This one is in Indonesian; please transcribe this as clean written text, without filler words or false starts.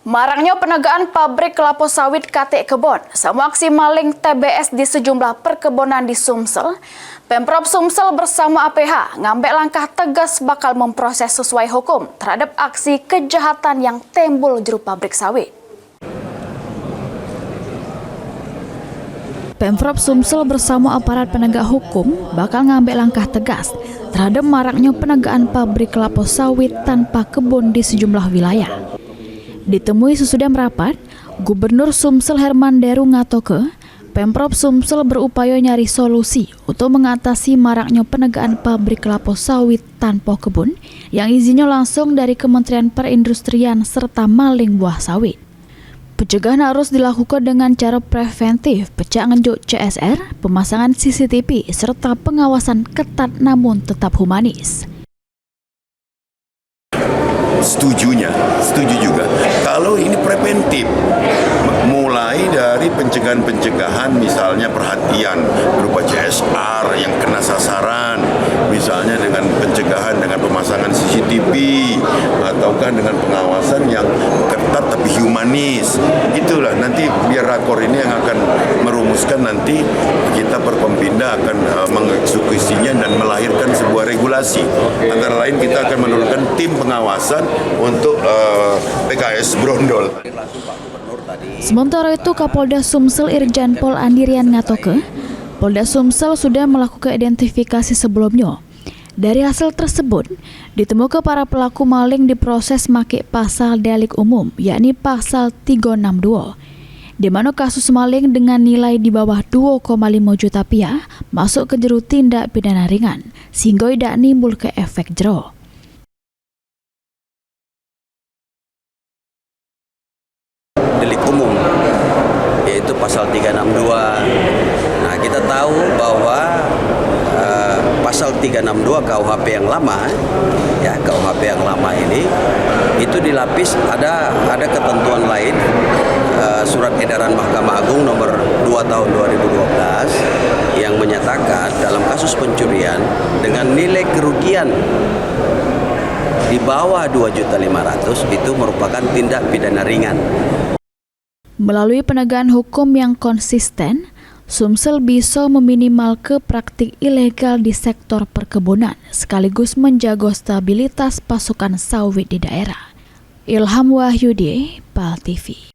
Maraknya penegaan pabrik kelapa sawit KT Kebon, sama aksi maling TBS di sejumlah perkebunan di Sumsel, Pemprov Sumsel bersama APH ngambil langkah tegas bakal memproses sesuai hukum terhadap aksi kejahatan yang timbul juru pabrik sawit. Pemprov Sumsel bersama aparat penegak hukum bakal ngambil langkah tegas terhadap maraknya penegaan pabrik kelapa sawit tanpa kebun di sejumlah wilayah. Ditemui sesudah merapat, Gubernur Sumsel Herman Deru ngatoke, Pemprov Sumsel berupaya nyari solusi untuk mengatasi maraknya penegaan pabrik kelapa sawit tanpa kebun yang izinnya langsung dari Kementerian Perindustrian serta maling buah sawit. Pencegahan harus dilakukan dengan cara preventif, pecah ngenjuk CSR, pemasangan CCTV, serta pengawasan ketat namun tetap humanis. Setuju juga. Kalau ini preventif, mulai dari pencegahan misalnya perhatian berupa CSR yang kena sasaran, misalnya dengan pencegahan dengan pemasangan CCTV, ataukah dengan pengawasan yang ketat tapi humanis. Itulah nanti biar rakor ini yang akan merumuskan, nanti kita Perkompinda akan mengeksekusinya dan melahirkan sebuah regulasi. Antara lain kita akan menurunkan tim pengawasan untuk PKS Brondol. Sementara itu Kapolda Sumsel Irjen Pol Andirian ngatoke, Polda Sumsel sudah melakukan identifikasi sebelumnya. Dari hasil tersebut, ditemukan para pelaku maling diproses make pasal delik umum, yakni pasal 362, di mana kasus maling dengan nilai di bawah 2,5 juta rupiah masuk ke jeru tindak pidana ringan, sehingga tidak nimbul ke efek jero. Delik umum, yaitu pasal 362. Nah, kita tahu bahwa pasal 362 KUHP yang lama, ya KUHP yang lama ini itu dilapis ada ketentuan lain, surat edaran Mahkamah Agung nomor 2 tahun 2012 yang menyatakan dalam kasus pencurian dengan nilai kerugian di bawah 2.500.000 itu merupakan tindak pidana ringan. Melalui penegakan hukum yang konsisten, Sumsel bisa meminimalkan praktik ilegal di sektor perkebunan sekaligus menjaga stabilitas pasokan sawit di daerah. Ilham Wahyudi, PAL TV.